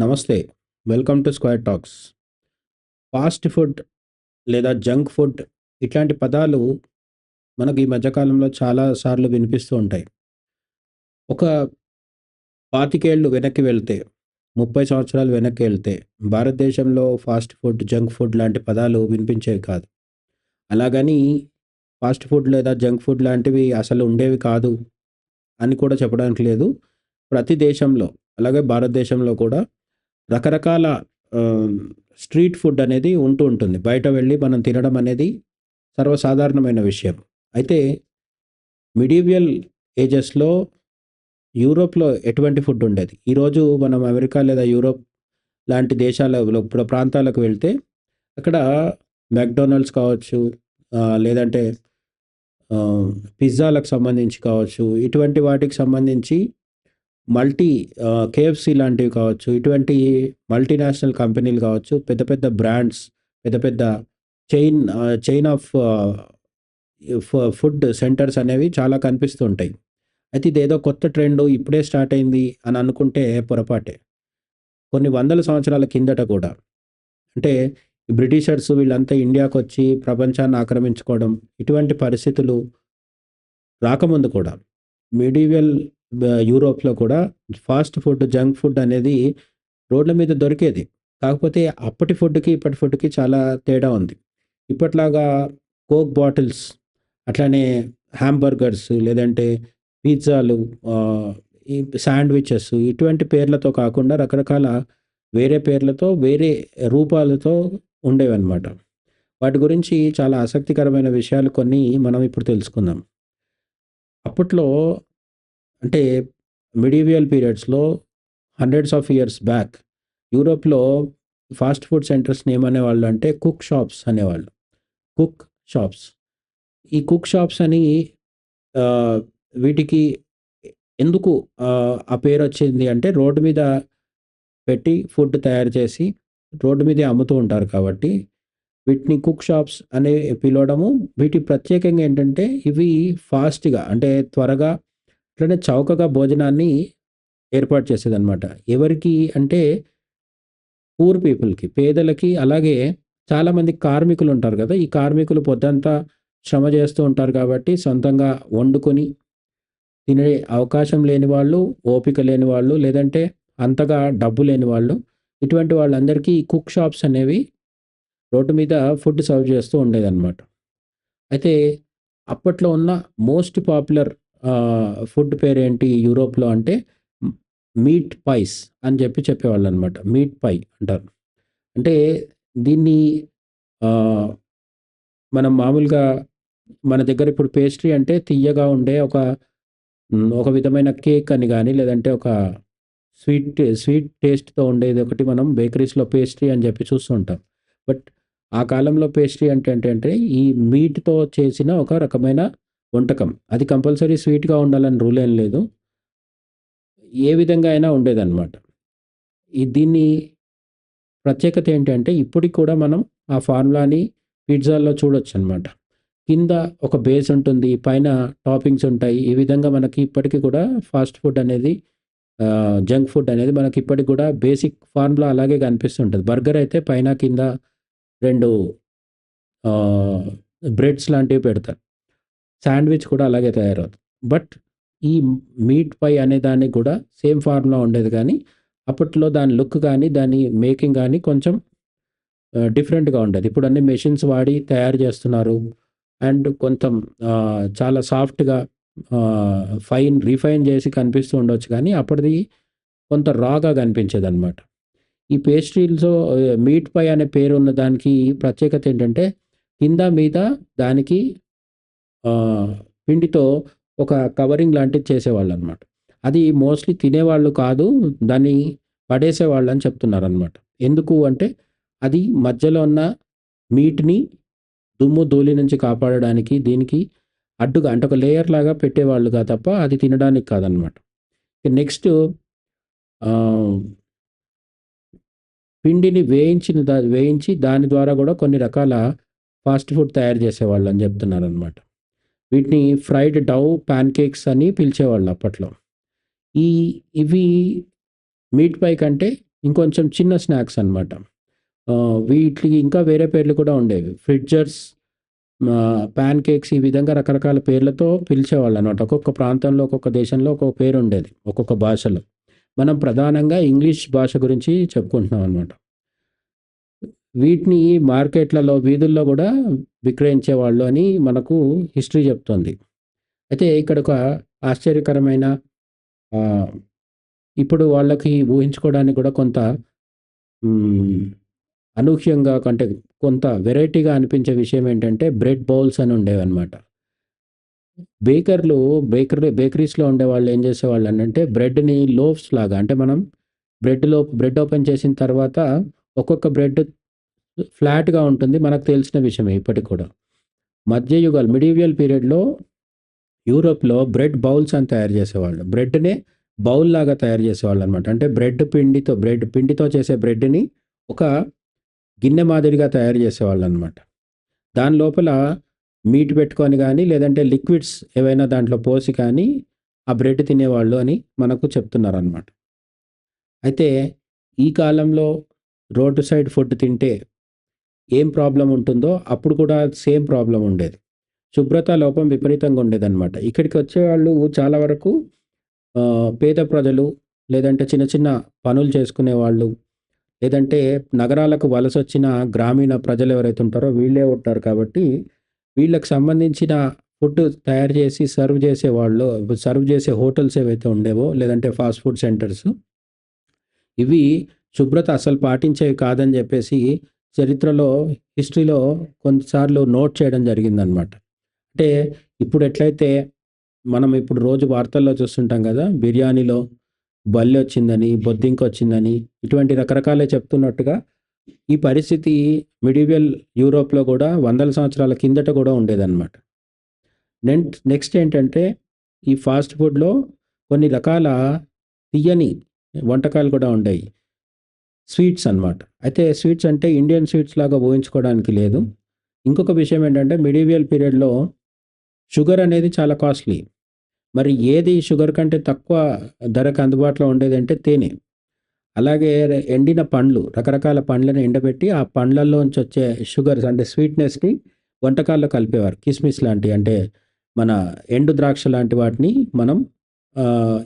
నమస్తే. Welcome to square talks. Fast food లేదా junk food ఇట్లాంటి పదాలు మనకు ఈ మధ్య కాలంలో చాలా సార్లు వినిపిస్తూ ఉంటాయి. ఒక 25 ఏళ్ళు వెనక్కి వెళ్తే, 30 సంవత్సరాలు వెనక్కి వెళ్తే భారతదేశంలో ఫాస్ట్ ఫుడ్, జంక్ ఫుడ్ లాంటి పదాలు వినిపించేవి కాదు. అలాగని ఫాస్ట్ ఫుడ్ లేదా జంక్ ఫుడ్ లాంటివి అసలు ఉండేవి కాదు అని కూడా చెప్పడానికి లేదు. ప్రతి దేశంలో అలాగే భారతదేశంలో కూడా రకరకాల ఆహ్, స్ట్రీట్ ఫుడ్ అనేది ఉంటూ ఉంటుంది. బయట వెళ్ళి మనం తినడం అనేది సర్వసాధారణమైన విషయం. అయితే మిడీవియల్ ఏజెస్‌లో యూరోప్‌లో ఎటువంటి ఫుడ్ ఉండేది. ఈరోజు మనం అమెరికా లేదా యూరోప్ లాంటి దేశాలలో ప్రాంతాలకు వెళ్తే అక్కడ మెక్‌డొనాల్డ్స్ కావచ్చు, లేదంటే ఆహ్, పిజ్జాలకు సంబంధించి కావచ్చు, ఇటువంటి వాటికి సంబంధించి మల్టీ కేఎఫ్‌సి లాంటివి కావచ్చు, ఇటువంటి మల్టీనేషనల్ కంపెనీలు కావచ్చు, పెద్ద పెద్ద బ్రాండ్స్, పెద్ద పెద్ద చైన్ ఆఫ్ ఫుడ్ సెంటర్స్ అనేవి చాలా కనిపిస్తూ ఉంటాయి. అయితే ఇదేదో కొత్త ట్రెండు ఇప్పుడే స్టార్ట్ అయింది అని అనుకుంటే పొరపాటే. కొన్ని వందల సంవత్సరాల కిందట కూడా అంటే బ్రిటిషర్స్ వీళ్ళంతా ఇండియాకొచ్చి ప్రపంచాన్ని ఆక్రమించుకోవడం, ఇటువంటి పరిస్థితులు రాకముందు కూడా మిడీవియల్ యూరోప్‌లో కూడా ఫాస్ట్ ఫుడ్, జంక్ ఫుడ్ అనేది రోడ్ల మీద దొరికేది. కాకపోతే అప్పటి ఫుడ్‌కి, ఇప్పటి ఫుడ్‌కి చాలా తేడా ఉంది. ఇప్పట్లాగా కోక్ బాటిల్స్, అట్లానే హాంబర్గర్స్ లేదంటే పిజ్జాలు, ఆహ్, ఈ శాండ్‌విచెస్ ఇటువంటి పేర్లతో కాకుండా రకరకాల వేరే పేర్లతో, వేరే రూపాలతో ఉండేవన్నమాట. వాటి గురించి చాలా ఆసక్తికరమైన విషయాలు కొన్ని మనం ఇప్పుడు తెలుసుకుందాం. అప్పట్లో అంటే మిడీవియల్ పీరియడ్స్‌లో హండ్రెడ్స్ ఆఫ్ ఇయర్స్ బ్యాక్ యూరోప్‌లో ఫాస్ట్ ఫుడ్ సెంటర్స్‌ని ఏమనేవాళ్ళు అంటే కుక్ షాప్స్ అనేవాళ్ళు. Cook shops. ఈ కుక్ షాప్స్ అని ఆహ్, వీటికి ఎందుకు ఆ పేరొచ్చింది అంటే రోడ్డు మీద పెట్టి ఫుడ్ తయారు చేసి రోడ్డు మీదే అమ్ముతూ ఉంటారు కాబట్టి వీటిని కుక్ షాప్స్ అని పిలవడము. వీటి ప్రత్యేకంగా ఏంటంటే ఇవి ఫాస్ట్‌గా అంటే త్వరగా అట్లనే చౌకగా భోజనాన్ని ఏర్పాటు చేసేదనమాట. ఎవరికి అంటే పూర్ పీపుల్‌కి, పేదలకి, అలాగే చాలామంది కార్మికులుంటారు గదా! ఈ కార్మికులు పొద్దంతా శ్రమ చేస్తూ ఉంటారు కాబట్టి సొంతంగా వండుకొని తినే అవకాశం లేని వాళ్ళు, ఓపిక లేని వాళ్ళు, లేదంటే అంతగా డబ్బు లేని వాళ్ళు, ఇటువంటి వాళ్ళందరికీ ఈ కుక్ షాప్స్ అనేవి రోడ్డు మీద ఫుడ్ సర్వ్ చేస్తూ ఉండేదనమాట. అయితే అప్పట్లో ఉన్న మోస్ట్ పాపులర్ ఫుడ్ పేరేంటి యూరోప్‌లో అంటే మ్ మీట్ పైస్ అని చెప్పేవాళ్ళనమాట. మీట్ పై అంటారు. అంటే దీన్ని ఆహ్, మనం మామూలుగా మన దగ్గర ఇప్పుడు పేస్ట్రీ అంటే తియ్యగా ఉండే ఒక విధమైన కేక్ అని గాని, లేదంటే ఒక స్వీట్ టేస్ట్‌తో ఉండేది ఒకటి మనం బేకరీస్‌లో పేస్ట్రీ అని చెప్పి చూస్తూ ఉంటాం. బట్ ఆ కాలంలో పేస్ట్రీ అంటే ఏంటంటే ఈ మీట్‌తో చేసిన ఒక రకమైన వంటకం. అది కంపల్సరీ స్వీట్‌గా ఉండాలని రూల్ ఏం లేదు. ఏ విధంగా అయినా ఉండేదన్నమాట. దీన్ని ప్రత్యేకత ఏంటంటే ఇప్పటికి కూడా మనం ఆ ఫార్ములాని పిజ్జాల్లో చూడొచ్చనమాట. కింద ఒక బేస్ ఉంటుంది. పైన టాపింగ్స్ ఉంటాయి. ఈ విధంగా మనకి ఇప్పటికి కూడా ఫాస్ట్ ఫుడ్ అనేది, జంక్ ఫుడ్ అనేది మనకి ఇప్పటికి కూడా బేసిక్ ఫార్ములా అలాగే కనిపిస్తుంటది. బర్గర్ అయితే పైన, కింద 2 ఆహ్, బ్రెడ్స్ లాంటివి పెడతారు. శాండ్‌విచ్ కూడా అలాగే తయారవుతుంది. బట్ ఈ మీట్ పై అనే దానికి కూడా సేమ్ ఫార్ములా ఉండేది గానీ, అప్పట్లో దాని లుక్ గానీ, దాని మేకింగ్ గానీ కొంచెం డిఫరెంట్‌గా ఉండేది. ఇప్పుడు అన్ని మెషిన్స్ వాడి తయారు చేస్తున్నారు. అండ్ కొంచెం చాలా సాఫ్ట్‌గా రిఫైన్ చేసి కనిపిస్తూ ఉండొచ్చు గానీ, అప్పటిది కొంత రాగా కనిపించేదనమాట. ఈ పేస్ట్రీస్‌లో మీట్ పై అనే పేరున్న దానికి ప్రత్యేకత ఏంటంటే, కింద, మీద దానికి ఆహ్, పిండితో ఒక కవరింగ్ లాంటిది చేసేవాళ్ళనమాట. అది మోస్ట్‌లీ తినేవాళ్ళు కాదు. దాన్ని పడేసేవాళ్ళని చెప్తున్నారనమాట. ఎందుకు అంటే, అది మధ్యలో ఉన్న మీట్‌ని దుమ్ము, ధూళి నుంచి కాపాడడానికి దీనికి అడ్డుగా అంటే ఒక లేయర్ లాగా పెట్టేవాళ్ళుగా తప్ప అది తినడానికి కాదనమాట. నెక్స్ట్ ఆహ్, పిండిని వేయించి దాని ద్వారా గూడా కొన్ని రకాల ఫాస్ట్ ఫుడ్ తయారు చేసేవాళ్ళని జెప్తున్నారనమాట. వీటిని ఫ్రైడ్ డౌ పాన్ కేక్స్ అని పిలిచేవాళ్ళు అప్పట్లో. ఈ ఇవి మీట్ పై కంటే ఇంకొంచెం చిన్న స్నాక్స్ అనమాట. వీటికి ఇంకా వేరే పేర్లు కూడా ఉండేవి. ఫ్రిడ్జర్స్, పాన్ కేక్స్, ఈ విధంగా రకరకాల పేర్లతో పిలిచేవాళ్ళనమాట. ఒక్కొక్క ప్రాంతంలో, ఒక్కొక్క దేశంలో ఒక్కొక్క పేరుండేది. ఒక్కొక్క భాషలో. మనం ప్రధానంగా ఇంగ్లీష్ భాష గురించి చెప్పుకుంటున్నాం అనమాట. వీటిని మార్కెట్లలో, వీధుల్లో గూడా విక్రయించేవాళ్ళు అని మనకు హిస్టరీ చెప్తుంది. అయితే ఇక్కడొక ఆశ్చర్యకరమైన ఆహ్, ఇప్పుడు వాళ్ళకి ఊహించుకోవడానికి గూడా కొంత హ్మ్, అనూహ్యంగా కంటే కొంత వెరైటీగా అనిపించే విషయం ఏంటంటే బ్రెడ్ బౌల్స్ అని ఉండేవన్నమాట. బేకర్లు బేకరీస్‌లో ఉండేవాళ్ళు ఏం చేసేవాళ్ళనంటే బ్రెడ్‌ని లోఫ్స్ లాగా, అంటే మనం బ్రెడ్ ఓపెన్ చేసిన తర్వాత ఒక్కొక్క బ్రెడ్ ఫ్లాట్‌గా ఉంటుంది. మనకు తెలిసిన విషయమే ఇప్పటికి కూడా. మధ్యయుగాలు మిడీవియల్ పీరియడ్‌లో యూరోప్‌లో బ్రెడ్ బౌల్స్ అని తయారు చేసేవాళ్ళు. బ్రెడ్‌నే బౌల్ లాగా తయారు చేసేవాళ్ళనమాట. అంటే బ్రెడ్ పిండితో చేసే బ్రెడ్‌ని ఒక గిన్నె మాదిరిగా తయారు చేసేవాళ్ళనమాట. దాని లోపల మీట్ పెట్టుకొని గానీ, లేదంటే లిక్విడ్స్ ఏవైనా దాంట్లో పోసి కానీ, ఆ బ్రెడ్ తినేవాళ్ళు అని మనకు చెప్తున్నారనమాట. అయితే ఈ కాలంలో రోడ్డు సైడ్ ఫుడ్ తింటే ఏం ప్రాబ్లమ్ ఉంటుందో, అప్పుడు కూడా సేమ్ ప్రాబ్లమ్ ఉండేది. శుభ్రత లోపం విపరీతంగా ఉండేదనమాట. ఇక్కడికి వచ్చేవాళ్ళు చాలా వరకు పేద ప్రజలు, లేదంటే చిన్న చిన్న పనులు చేసుకునేవాళ్ళు, లేదంటే నగరాలకు వలసొచ్చిన గ్రామీణ ప్రజలు ఎవరైతే ఉంటారో వీళ్ళే ఉంటారు కాబట్టి, వీళ్ళకి సంబంధించిన ఫుడ్ తయారు చేసి సర్వ్ చేసే హోటల్స్ ఏవైతే ఉండేవో, లేదంటే ఫాస్ట్ ఫుడ్ సెంటర్స్, ఇవి శుభ్రత అసలు పాటించేవి కాదని జెప్పేసి చరిత్రలో, హిస్టరీలో కొన్నిసార్లు నోట్ చేయడం జరిగిందనమాట. అంటే ఇప్పుడు ఎట్లయితే మనం ఇప్పుడు రోజు వార్తల్లో చూస్తుంటాం గదా! బిర్యానీలో బల్లొచ్చిందని, బొద్దింకొచ్చిందని, ఇటువంటి రకరకాలే చెప్తున్నట్టుగా ఈ పరిస్థితి మిడీవియల్ యూరోప్‌లో గూడా వందల సంవత్సరాల కిందట గూడా ఉండేదనమాట. నెక్స్ట్ ఏంటంటే ఈ ఫాస్ట్ ఫుడ్‌లో కొన్ని రకాల తియ్యని వంటకాలు కూడా ఉండేయి. స్వీట్స్ అన్నమాట. అయితే స్వీట్స్ అంటే ఇండియన్ స్వీట్స్ లాగా ఊహించుకోవడానికి లేదు. ఇంకొక విషయం ఏంటంటే మిడీవియల్ పీరియడ్‌లో షుగర్ అనేది చాలా కాస్ట్‌లీ. మరి ఏది షుగర్ కంటే తక్కువ ధరకు అందుబాటులో ఉండేదంటే తేనె. అలాగే ఎండిన పండ్లు, రకరకాల పండ్లను ఎండబెట్టి, ఆ పండ్లల్లోంచి వచ్చే షుగర్స్ అంటే స్వీట్‌నెస్‌ని వంటకాల్లో కలిపేవారు. కిస్మిస్ లాంటియి, అంటే మన ఎండు ద్రాక్ష లాంటి వాటిని మనం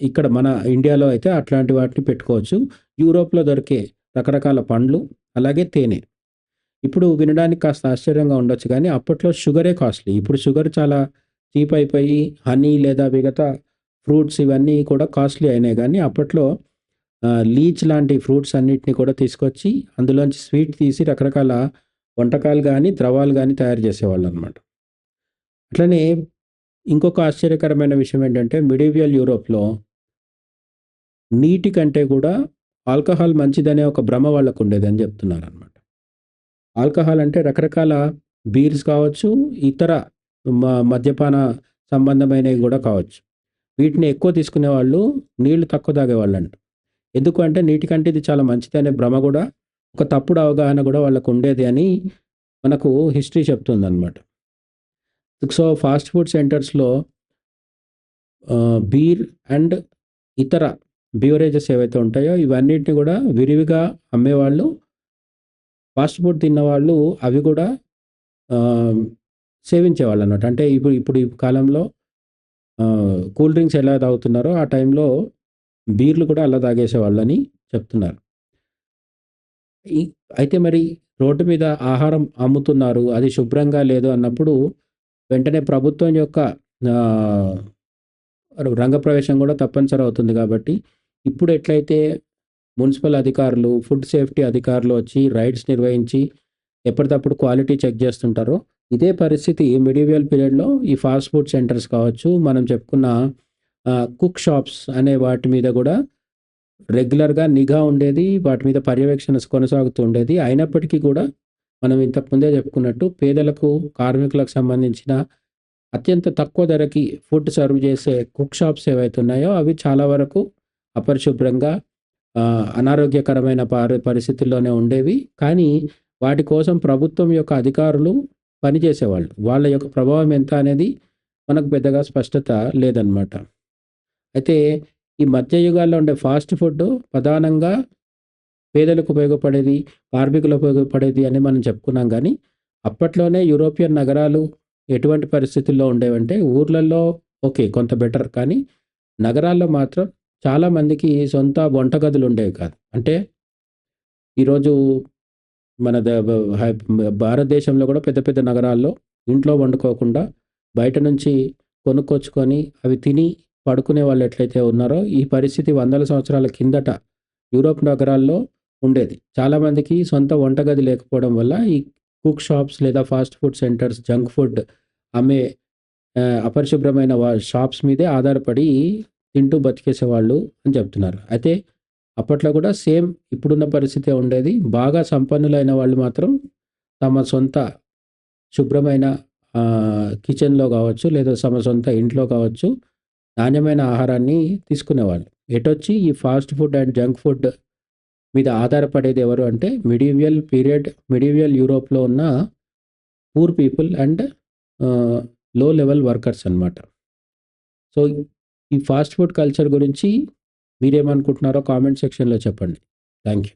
ఇక్కడ మన ఇండియాలో అయితే అట్లాంటి వాటిని పెట్టుకోవచ్చు. యూరోప్‌లో దొరికే రకరకాల పండ్లు, అలాగే తేనె. ఇప్పుడు వినడానికి కాస్త ఆశ్చర్యంగా ఉండొచ్చు గానీ, అప్పట్లో షుగరే కాస్ట్‌లీ. ఇప్పుడు షుగర్ చాలా చీప్ అయిపోయి, హనీ లేదా మిగతా ఫ్రూట్స్ ఇవన్నీ కూడా కాస్ట్‌లీ అయినాయి గానీ, అప్పట్లో లీచ్ లాంటి ఫ్రూట్స్ అన్నిటిని కూడా తీసుకొచ్చి, అందులోంచి స్వీట్ తీసి రకరకాల వంటకాలు గానీ, ద్రవాలు గానీ తయారు చేసేవాళ్ళనమాట. అట్లనే ఇంకొక ఆశ్చర్యకరమైన విషయం ఏంటంటే, మిడీవియల్ యూరోప్‌లో నీటి కంటే కూడా ఆల్కహాల్ మంచిదనే ఒక భ్రమ వాళ్ళకుండేదని జెప్తున్నారనమాట. ఆల్కహాల్ అంటే రకరకాల బీర్స్ కావచ్చు, ఇతర మద్యపాన సంబంధమైనవి గూడా కావచ్చు. వీటిని ఎక్కువ తీసుకునేవాళ్ళు, నీళ్లు తక్కువ తాగేవాళ్ళంట. ఎందుకు అంటే నీటి కంటే ఇది చాలా మంచిదనే భ్రమ గూడా, ఒక తప్పుడు అవగాహన గూడా వాళ్ళకుండేది అని మనకు హిస్టరీ చెప్తుందనమాట. సో, ఫాస్ట్ ఫుడ్ సెంటర్స్‌లో బీర్ అండ్ ఇతర బివరేజెస్ ఏవైతే ఉంటాయో ఇవన్నిటిని గూడా విరివిగా అమ్మేవాళ్ళు. ఫాస్ట్ ఫుడ్ తిన్నవాళ్ళు అవి గూడా ఆహ్, సేవించేవాళ్ళన్నమాట. అంటే ఇప్పుడు ఇప్పుడు ఈ కాలంలో కూల్ డ్రింక్స్ ఎలా తాగుతున్నారో ఆ టైంలో బీర్లు కూడా అలా తాగేసేవాళ్ళని చెప్తున్నారు. ఈ అయితే మరి రోడ్డు మీద ఆహారం అమ్ముతున్నారు, అది శుభ్రంగా లేదు అన్నప్పుడు వెంటనే ప్రభుత్వం యొక్క ఆహ్, రంగప్రవేశం గూడా తప్పనిసరి అవుతుంది గాబట్టి, ఇప్పుడు ఎట్లయితే మున్సిపల్ అధికారులు, ఫుడ్ సేఫ్టీ అధికారులు వచ్చి రైడ్స్ నిర్వహించి ఎప్పటికప్పుడు క్వాలిటీ చెక్ జేస్తుంటారో, ఇదే పరిస్థితి మిడీవియల్ పీరియడ్‌లో ఈ ఫాస్ట్ ఫుడ్ సెంటర్స్ కావచ్చు, మనం చెప్పుకున్న కుక్ షాప్స్ అనే వాటి మీద గూడా రెగ్యులర్‌గా నిఘా ఉండేది. వాటి మీద పర్యవేక్షణ కొనసాగుతూ ఉండేది. అయినప్పటికీ కూడా మనం ఇంతకు ముందే చెప్పుకున్నట్టు పేదలకు, కార్మికులకు సంబంధించిన అత్యంత తక్కువ ధరకి ఫుడ్ సర్వ్ చేసే కుక్ షాప్స్ ఏవైతే ఉన్నాయో అవి చాలా వరకు అపరిశుభ్రంగా, అనారోగ్యకరమైన పరిస్థితుల్లోనే ఉండేవి. కానీ వాటి కోసం ప్రభుత్వం యొక్క అధికారులు పనిచేసేవాళ్ళు. వాళ్ళ యొక్క ప్రభావం ఎంత అనేది మనకు పెద్దగా స్పష్టత లేదనమాట. అయితే ఈ మధ్య యుగాల్లో ఉండే ఫాస్ట్ ఫుడ్ ప్రధానంగా పేదలకు ఉపయోగపడేది, కార్మికులకు ఉపయోగపడేది అని మనం చెప్పుకున్నాం గానీ, అప్పట్లోనే యూరోపియన్ నగరాలు ఎటువంటి పరిస్థితుల్లో ఉండేవంటే, ఊర్లల్లో ఓకే. కొంత బెటర్. కానీ నగరాల్లో మాత్రం చాలా మందికి సొంత వంటగదులుండేవి కాదు. అంటే ఈరోజు మన ద బ హై భారతదేశంలో కూడా పెద్ద పెద్ద నగరాల్లో ఇంట్లో వండుకోకుండా బయట నుంచి కొనుక్కొచ్చుకొని అవి తిని పడుకునే వాళ్ళు ఎట్లయితే ఉన్నారో, ఈ పరిస్థితి వందల సంవత్సరాల కిందట యూరోప్ నగరాల్లో ఉండేది. చాలామందికి సొంత వంటగది లేకపోవడం వల్ల ఈ కుక్ షాప్స్ లేదా fast food centres, junk food అమ్మే అపరిశుభ్రమైన షాప్స్ మీదే ఆధారపడి తింటూ బతికేసేవాళ్ళు అని చెప్తున్నారు. అయితే అప్పట్లో కూడా సేమ్ ఇప్పుడున్న పరిస్థితే ఉండేది. బాగా సంపన్నులైన వాళ్ళు మాత్రం తమ సొంత శుభ్రమైన కిచెన్‌లో కావచ్చు, లేదా తమ సొంత ఇంట్లో కావచ్చు, నాణ్యమైన ఆహారాన్ని తీసుకునేవాళ్ళు. ఎటొచ్చి ఈ fast food and junk food మీద ఆధారపడేది ఎవరు అంటే మిడీవియల్ యూరోప్‌లో ఉన్న పూర్ పీపుల్ అండ్ లో లెవెల్ వర్కర్స్ అన్నమాట. సో, ఈ ఫాస్ట్ ఫుడ్ కల్చర్ గురించి మీరేమనుకుంటున్నారో కామెంట్ సెక్షన్‌లో చెప్పండి. Thank you.